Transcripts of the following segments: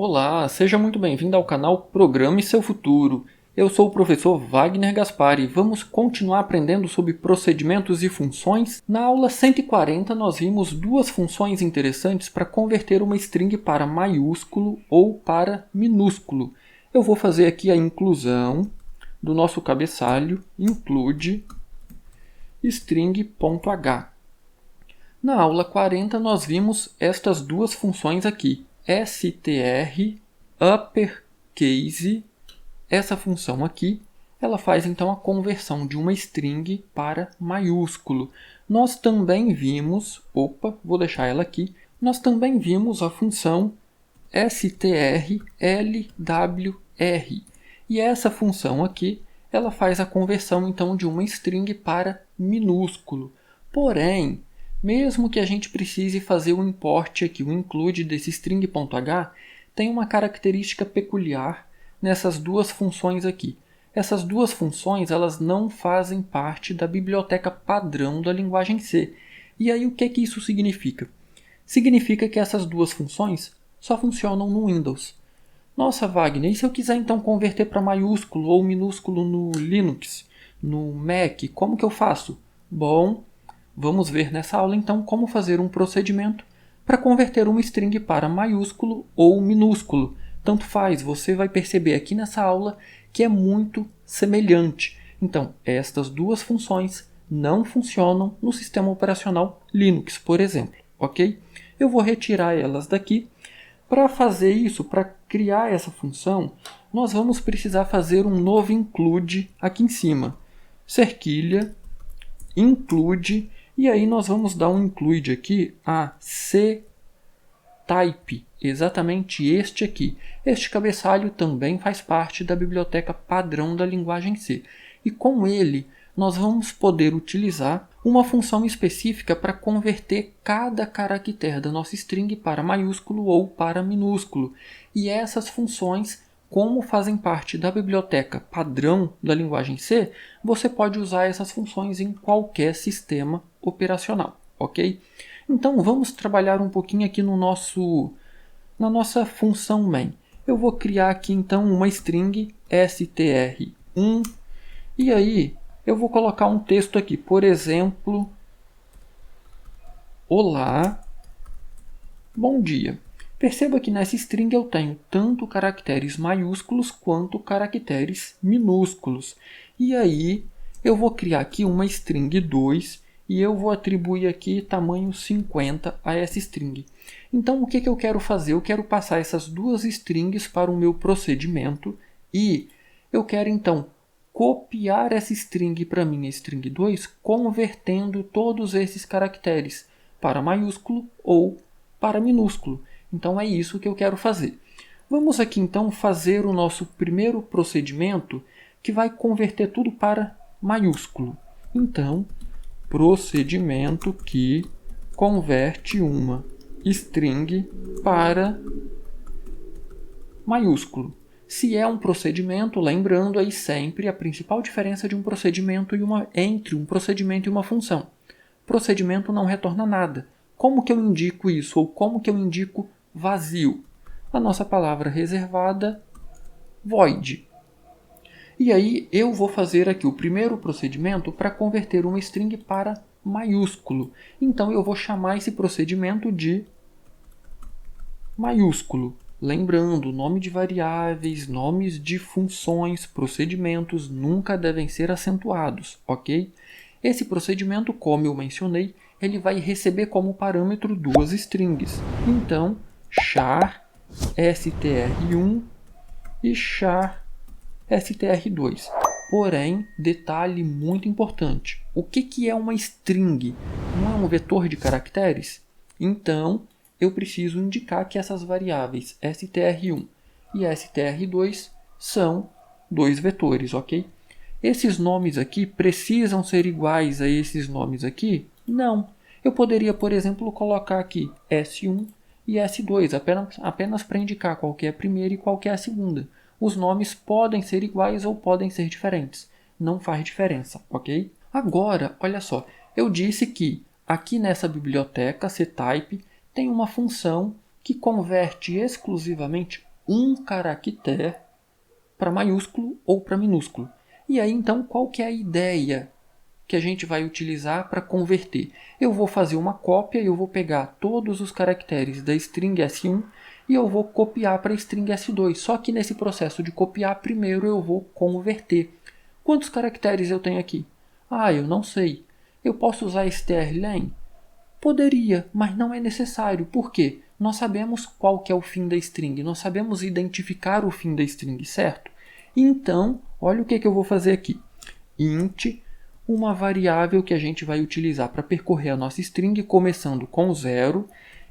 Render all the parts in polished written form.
Olá, seja muito bem-vindo ao canal Programe Seu Futuro. Eu sou o professor Wagner Gaspari e vamos continuar aprendendo sobre procedimentos e funções. Na aula 140 nós vimos duas funções interessantes para converter uma string para maiúsculo ou para minúsculo. Eu vou fazer aqui a inclusão do nosso cabeçalho, include string.h. Na aula 40 nós vimos estas duas funções aqui. str uppercase, essa função aqui, ela faz então a conversão de uma string para maiúsculo. Nós também vimos, vou deixar ela aqui, nós também vimos a função strlwr. E essa função aqui, ela faz a conversão então de uma string para minúsculo. Porém, mesmo que a gente precise fazer o import aqui, o include desse string.h, tem uma característica peculiar nessas duas funções aqui. Essas duas funções elas não fazem parte da biblioteca padrão da linguagem C. E aí o que isso significa? Significa que essas duas funções só funcionam no Windows. Nossa, Wagner, e se eu quiser então converter para maiúsculo ou minúsculo no Linux, no Mac, como que eu faço? Bom, vamos ver nessa aula, então, como fazer um procedimento para converter uma string para maiúsculo ou minúsculo. Tanto faz, você vai perceber aqui nessa aula que é muito semelhante. Então, estas duas funções não funcionam no sistema operacional Linux, por exemplo, ok? Eu vou retirar elas daqui. Para fazer isso, para criar essa função, nós vamos precisar fazer um novo include aqui em cima. Cerquilha, include. E aí nós vamos dar um include aqui a ctype, exatamente este aqui. Este cabeçalho também faz parte da biblioteca padrão da linguagem C. E com ele nós vamos poder utilizar uma função específica para converter cada caractere da nossa string para maiúsculo ou para minúsculo. E essas funções, como fazem parte da biblioteca padrão da linguagem C, você pode usar essas funções em qualquer sistema operacional, ok? Então vamos trabalhar um pouquinho aqui na nossa função main. Eu vou criar aqui então uma string str1 e aí eu vou colocar um texto aqui, por exemplo, olá, bom dia. Perceba que nessa string eu tenho tanto caracteres maiúsculos quanto caracteres minúsculos. E aí eu vou criar aqui uma string 2 e eu vou atribuir aqui tamanho 50 a essa string. Então o que eu quero fazer? Eu quero passar essas duas strings para o meu procedimento e eu quero então copiar essa string para minha string 2, convertendo todos esses caracteres para maiúsculo ou para minúsculo. Então é isso que eu quero fazer. Vamos aqui então fazer o nosso primeiro procedimento que vai converter tudo para maiúsculo. Então, procedimento que converte uma string para maiúsculo. Se é um procedimento, lembrando aí sempre a principal diferença de um procedimento entre um procedimento e uma função. Procedimento não retorna nada. Como que eu indico isso? Ou como que eu indico vazio? A nossa palavra reservada, void. E aí eu vou fazer aqui o primeiro procedimento para converter uma string para maiúsculo. Então eu vou chamar esse procedimento de maiúsculo. Lembrando, nome de variáveis, nomes de funções, procedimentos nunca devem ser acentuados, ok? Esse procedimento, como eu mencionei, ele vai receber como parâmetro duas strings. Então, char str1 e char str2. Porém, detalhe muito importante. O que é uma string? Não é um vetor de caracteres? Então, eu preciso indicar que essas variáveis str1 e str2 são dois vetores, ok? Esses nomes aqui precisam ser iguais a esses nomes aqui? Não. Eu poderia, por exemplo, colocar aqui S1 e S2, apenas para indicar qual que é a primeira e qual que é a segunda. Os nomes podem ser iguais ou podem ser diferentes. Não faz diferença, ok? Agora, olha só, eu disse que aqui nessa biblioteca ctype tem uma função que converte exclusivamente um caractere para maiúsculo ou para minúsculo. E aí, então, qual que é a ideia que a gente vai utilizar para converter? Eu vou fazer uma cópia, eu vou pegar todos os caracteres da string S1 e eu vou copiar para a string S2. Só que nesse processo de copiar, primeiro eu vou converter. Quantos caracteres eu tenho aqui? Eu não sei. Eu posso usar strlen? Poderia, mas não é necessário. Por quê? Nós sabemos qual que é o fim da string. Nós sabemos identificar o fim da string, certo? Então, olha o que eu vou fazer aqui. Int, uma variável que a gente vai utilizar para percorrer a nossa string, começando com 0.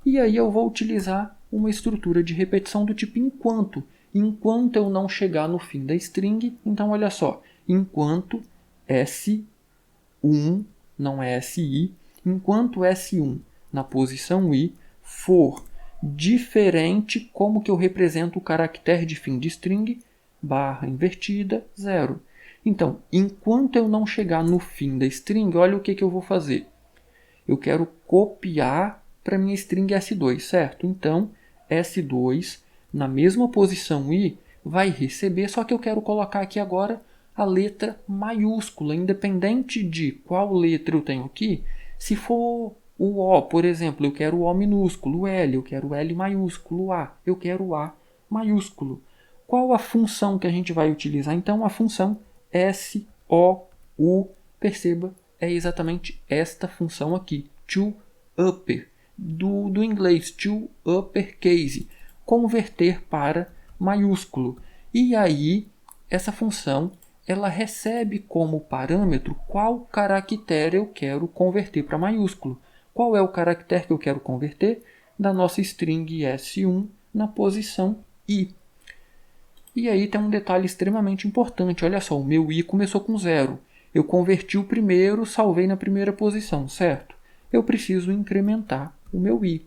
E aí eu vou utilizar uma estrutura de repetição do tipo enquanto. Enquanto eu não chegar no fim da string, então olha só. Enquanto S1, não é SI, enquanto S1 na posição I for diferente, como que eu represento o caractere de fim de string, barra invertida, 0. Então, enquanto eu não chegar no fim da string, olha o que eu vou fazer. Eu quero copiar para minha string S2, certo? Então, S2, na mesma posição I, vai receber, só que eu quero colocar aqui agora a letra maiúscula, independente de qual letra eu tenho aqui. Se for o O, por exemplo, eu quero o O minúsculo, o L, eu quero o L maiúsculo, o A, eu quero o A maiúsculo. Qual a função que a gente vai utilizar? Então, a função SOU, perceba, é exatamente esta função aqui, to upper, do inglês, to uppercase, converter para maiúsculo. E aí, essa função, ela recebe como parâmetro qual caractere eu quero converter para maiúsculo. Qual é o caractere que eu quero converter? Da nossa string S1 na posição I. E aí tem um detalhe extremamente importante. Olha só, o meu I começou com 0. Eu converti o primeiro, salvei na primeira posição, certo? Eu preciso incrementar o meu I.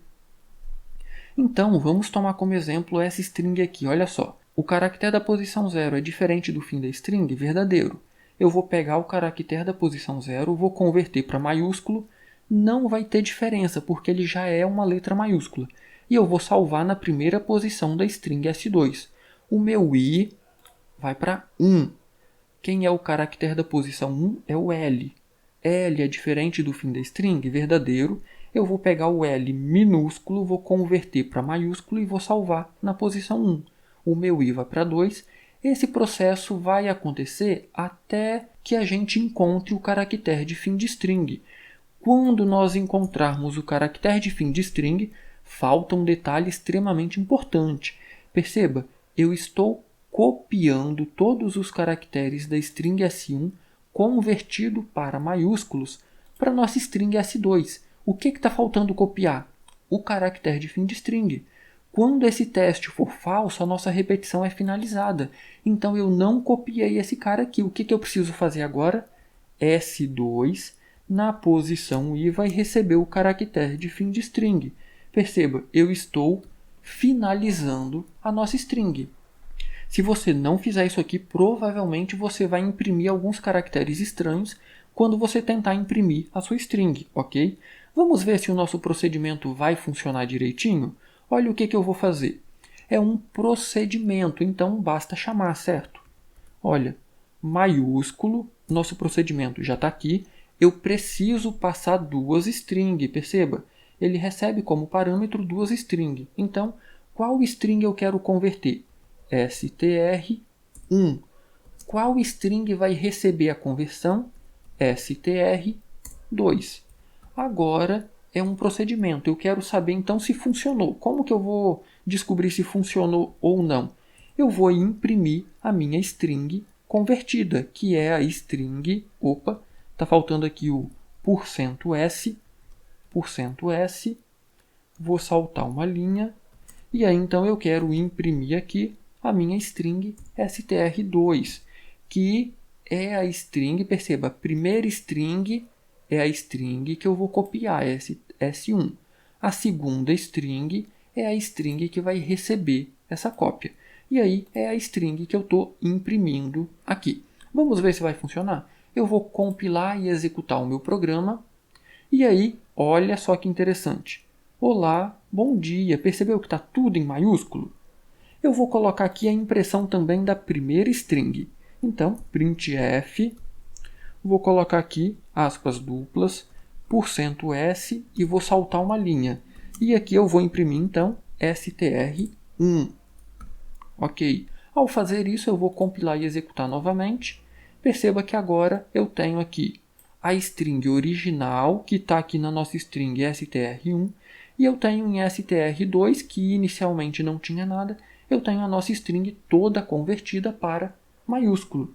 Então, vamos tomar como exemplo essa string aqui. Olha só, o caractere da posição 0 é diferente do fim da string? Verdadeiro. Eu vou pegar o caractere da posição 0, vou converter para maiúsculo. Não vai ter diferença, porque ele já é uma letra maiúscula. E eu vou salvar na primeira posição da string S2. O meu I vai para 1. Quem é o caractere da posição 1? É o L. L é diferente do fim da string? Verdadeiro. Eu vou pegar o L minúsculo, vou converter para maiúsculo e vou salvar na posição 1. O meu I vai para 2. Esse processo vai acontecer até que a gente encontre o caractere de fim de string. Quando nós encontrarmos o caractere de fim de string, falta um detalhe extremamente importante. Perceba, eu estou copiando todos os caracteres da string S1 convertido para maiúsculos para a nossa string S2. O que está faltando copiar? O caractere de fim de string. Quando esse teste for falso, a nossa repetição é finalizada. Então eu não copiei esse cara aqui. O que eu preciso fazer agora? S2 na posição I vai receber o caractere de fim de string. Perceba, eu estou finalizando a nossa string. Se você não fizer isso aqui, provavelmente você vai imprimir alguns caracteres estranhos quando você tentar imprimir a sua string, ok? Vamos ver se o nosso procedimento vai funcionar direitinho? Olha o que eu vou fazer. É um procedimento, então basta chamar, certo? Olha, maiúsculo, nosso procedimento já está aqui. Eu preciso passar duas string, perceba? Ele recebe como parâmetro duas string. Então, qual string eu quero converter? str1. Qual string vai receber a conversão? str2. Agora é um procedimento. Eu quero saber então se funcionou. Como que eu vou descobrir se funcionou ou não? Eu vou imprimir a minha string convertida, que é a string... Opa, está faltando aqui o %s. Vou saltar uma linha. E aí então eu quero imprimir aqui a minha string str2, que é a string, perceba, a primeira string é a string que eu vou copiar, S1. A segunda string é a string que vai receber essa cópia. E aí é a string que eu estou imprimindo aqui. Vamos ver se vai funcionar? Eu vou compilar e executar o meu programa. E aí, olha só que interessante. Olá, bom dia. Percebeu que está tudo em maiúsculo? eu vou colocar aqui a impressão também da primeira string. Então, printf, vou colocar aqui, aspas duplas, %s e vou saltar uma linha. E aqui eu vou imprimir, então, str1. Ok. Ao fazer isso, eu vou compilar e executar novamente. Perceba que agora eu tenho aqui a string original, que está aqui na nossa string str1, e eu tenho em str2, que inicialmente não tinha nada, eu tenho a nossa string toda convertida para maiúsculo.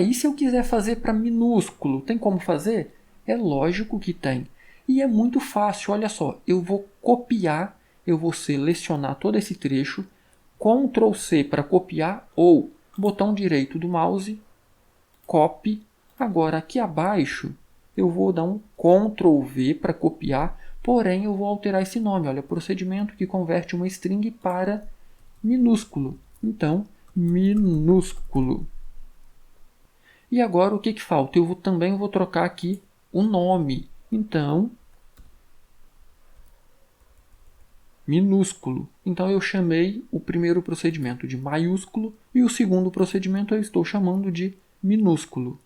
E se eu quiser fazer para minúsculo, tem como fazer? É lógico que tem. E é muito fácil, olha só, eu vou copiar, eu vou selecionar todo esse trecho, Ctrl C para copiar ou botão direito do mouse, copy. Agora aqui abaixo eu vou dar um Ctrl V para copiar, porém eu vou alterar esse nome, olha, procedimento que converte uma string para minúsculo. Então, minúsculo. E agora o que falta? Eu também vou trocar aqui o nome. Então, minúsculo. Então eu chamei o primeiro procedimento de maiúsculo e o segundo procedimento eu estou chamando de minúsculo.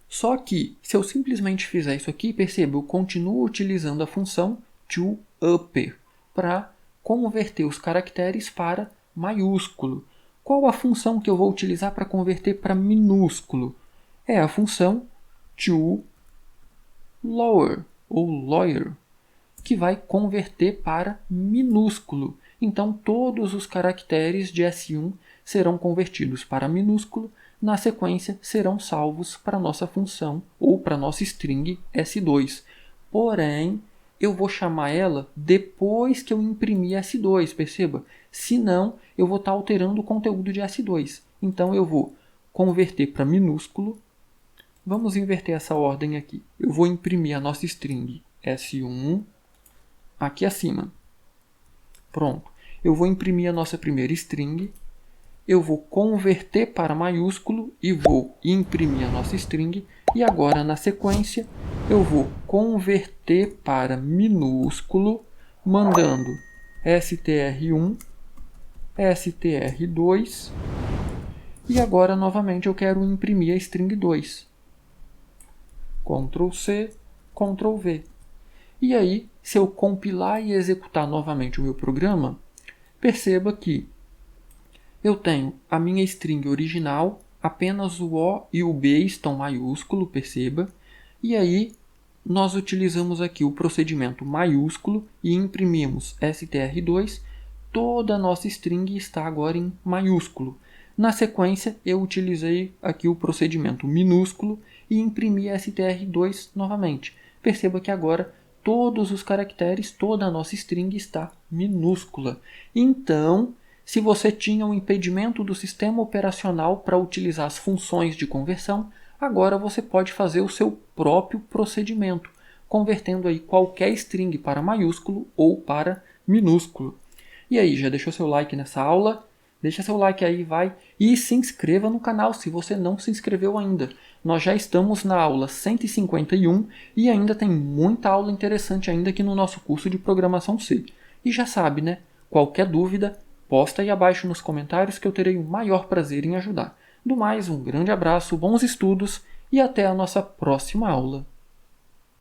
Só que, se eu simplesmente fizer isso aqui, perceba, eu continuo utilizando a função toUpper para converter os caracteres para maiúsculo. Qual a função que eu vou utilizar para converter para minúsculo? É a função toLower, ou lower, que vai converter para minúsculo. Então, todos os caracteres de S1 serão convertidos para minúsculo, na sequência serão salvos para a nossa função ou para a nossa string S2. Porém, eu vou chamar ela depois que eu imprimir S2, perceba? Senão, eu vou estar alterando o conteúdo de S2. Então, eu vou converter para minúsculo. Vamos inverter essa ordem aqui. Eu vou imprimir a nossa string S1 aqui acima. Pronto. Eu vou imprimir a nossa primeira string. Eu vou converter para maiúsculo e vou imprimir a nossa string. E agora, na sequência, eu vou converter para minúsculo, mandando str1, str2. E agora, novamente, eu quero imprimir a string 2. Ctrl C, Ctrl V. E aí, se eu compilar e executar novamente o meu programa, perceba que eu tenho a minha string original, apenas o O e o B estão maiúsculo, perceba. E aí, nós utilizamos aqui o procedimento maiúsculo e imprimimos str2. Toda a nossa string está agora em maiúsculo. Na sequência, eu utilizei aqui o procedimento minúsculo e imprimi str2 novamente. Perceba que agora todos os caracteres, toda a nossa string está minúscula. Então, se você tinha um impedimento do sistema operacional para utilizar as funções de conversão, agora você pode fazer o seu próprio procedimento, convertendo aí qualquer string para maiúsculo ou para minúsculo. E aí, já deixou seu like nessa aula? Deixa seu like aí, vai, e se inscreva no canal se você não se inscreveu ainda. Nós já estamos na aula 151 e ainda tem muita aula interessante ainda aqui no nosso curso de Programação C. E já sabe, né? Qualquer dúvida, posta aí abaixo nos comentários que eu terei o maior prazer em ajudar. Do mais, um grande abraço, bons estudos e até a nossa próxima aula.